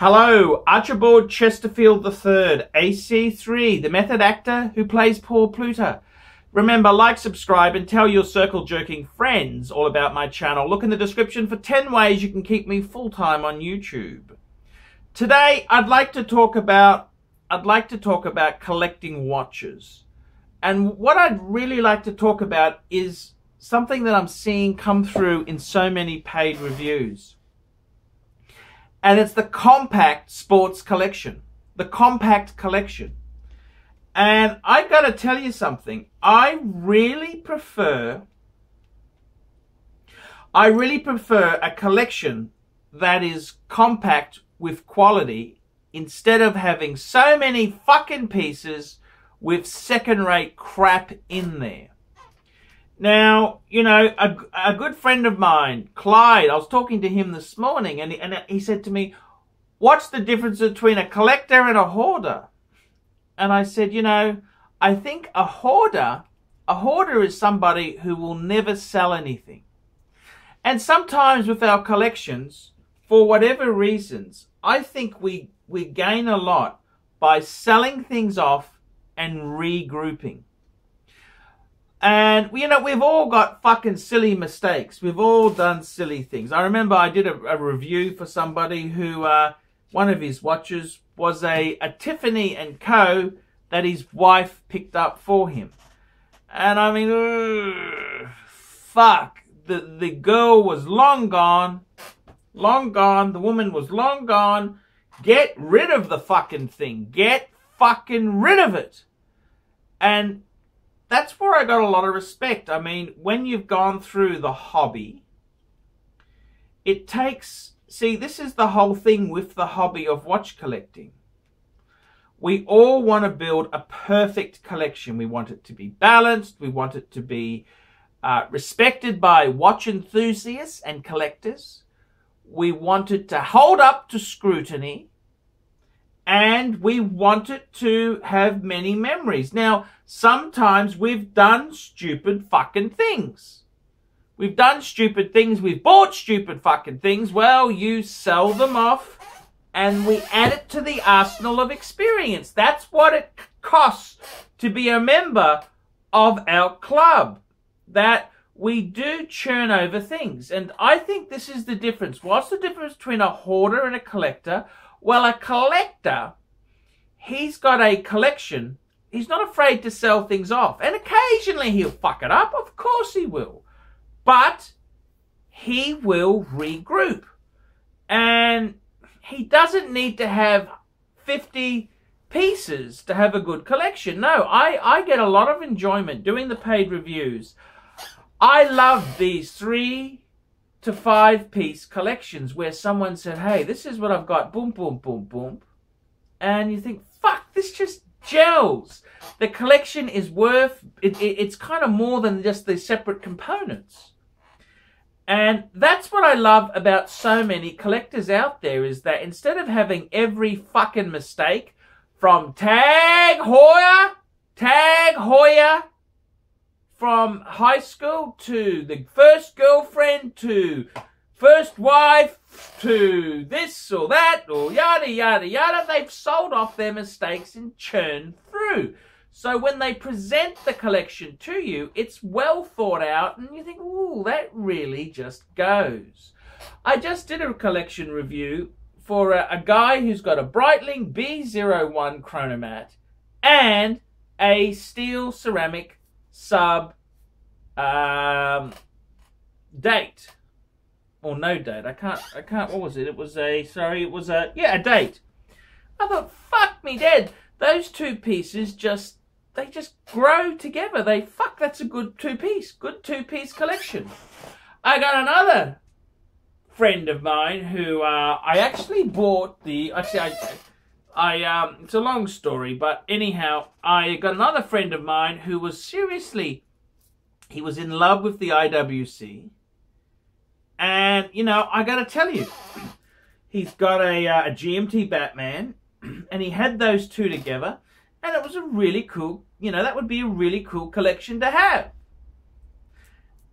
Hello, Archibald Chesterfield III, AC3, the method actor who plays poor Pluta. Remember, like, subscribe, and tell your circle-jerking friends all about my channel. Look in the description for 10 ways you can keep me full-time on YouTube. Today, I'd like to talk about collecting watches. And what I'd really like to talk about is something that I'm seeing come through in so many paid reviews. And it's the compact sports collection. The compact collection. And I gotta tell you something. I really prefer a collection that is compact with quality instead of having so many fucking pieces with second-rate crap in there. Now, you know, a good friend of mine, Clyde, I was talking to him this morning, and he said to me, what's the difference between a collector and a hoarder? And I said, you know, I think a hoarder is somebody who will never sell anything. And sometimes with our collections, for whatever reasons, I think we gain a lot by selling things off and regrouping. And, you know, we've all got fucking silly mistakes. We've all done silly things. I remember I did a review for somebody who, one of his watches was a Tiffany & Co. that his wife picked up for him. And I mean, fuck. The girl was long gone. Long gone. The woman was long gone. Get rid of the fucking thing. Get fucking rid of it. And that's where I got a lot of respect. I mean, when you've gone through the hobby, it takes... See, this is the whole thing with the hobby of watch collecting. We all want to build a perfect collection. We want it to be balanced. We want it to be respected by watch enthusiasts and collectors. We want it to hold up to scrutiny. And we want it to have many memories. Now, sometimes we've done stupid fucking things. We've done stupid things. We've bought stupid fucking things. Well, you sell them off and we add it to the arsenal of experience. That's what it costs to be a member of our club. That we do churn over things. And I think this is the difference. What's the difference between a hoarder and a collector? Well, a collector, he's got a collection. He's not afraid to sell things off. And occasionally he'll fuck it up. Of course he will. But he will regroup. And he doesn't need to have 50 pieces to have a good collection. No, I get a lot of enjoyment doing the paid reviews. I love these 3 to 5 piece collections where someone said, hey, this is what I've got, boom, boom, boom, boom. And you think, fuck, this just gels. The collection is worth, it's kind of more than just the separate components. And that's what I love about so many collectors out there, is that instead of having every fucking mistake from Tag Heuer, from high school to the first girlfriend to first wife to this or that or yada, yada, yada. They've sold off their mistakes and churned through. So when they present the collection to you, it's well thought out and you think, ooh, that really just goes. I just did a collection review for a guy who's got a Breitling B01 chronomat and a steel ceramic sub date or no date. I can't, what was it? It was a date. I thought, fuck me dead. Those 2 pieces they just grow together. That's a good 2-piece collection. I got another friend of mine who I actually bought it's a long story, but anyhow, I got another friend of mine who was he was in love with the IWC. And, you know, I got to tell you, he's got a GMT Batman, and he had those 2 together, and it was a really cool, you know, that would be a really cool collection to have.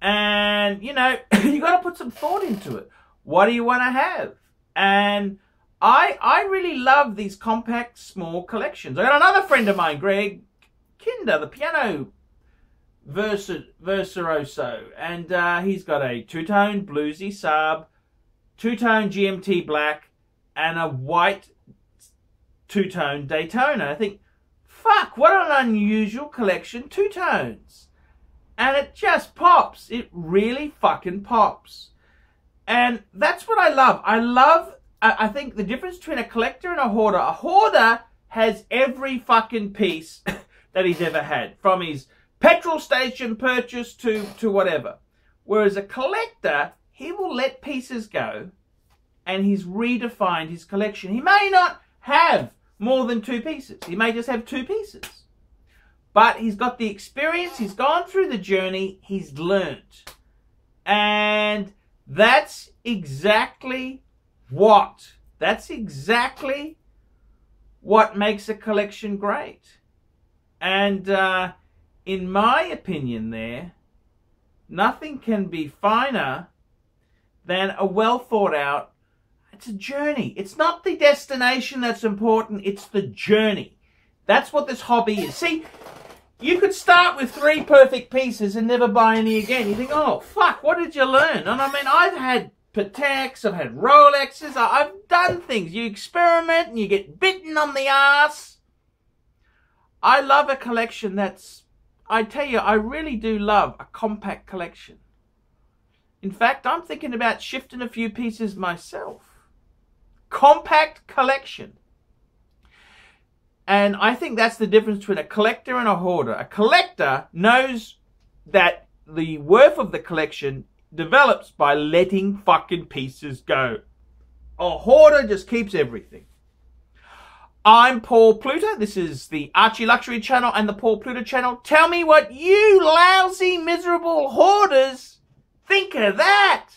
And, you know, you got to put some thought into it. What do you want to have? And I really love these compact, small collections. I got another friend of mine, Greg Kinder, the piano virtuoso, and he's got a two-tone bluesy sub, two-tone GMT black, and a white two-tone Daytona. I think, fuck, what an unusual collection, two-tones. And it just pops. It really fucking pops. And that's what I love. I think the difference between a collector and a hoarder has every fucking piece that he's ever had, from his petrol station purchase to whatever. Whereas a collector, he will let pieces go, and he's redefined his collection. He may not have more than 2 pieces. He may just have 2 pieces. But he's got the experience, he's gone through the journey, he's learnt. And that's exactly what makes a collection great. And in my opinion there, nothing can be finer than a well thought out, it's a journey. It's not the destination that's important, it's the journey. That's what this hobby is. See, you could start with 3 perfect pieces and never buy any again. You think, oh, fuck, what did you learn? And I mean, I've had Pateks, I've had Rolexes, I've done things. You experiment and you get bitten on the ass. I love a collection that's, I tell you, I really do love a compact collection. In fact, I'm thinking about shifting a few pieces myself. Compact collection. And I think that's the difference between a collector and a hoarder. A collector knows that the worth of the collection develops by letting fucking pieces go. A hoarder just keeps everything. I'm Paul Pluta. This is the Archie Luxury channel and the Paul Pluta channel. Tell me what you lousy, miserable hoarders think of that.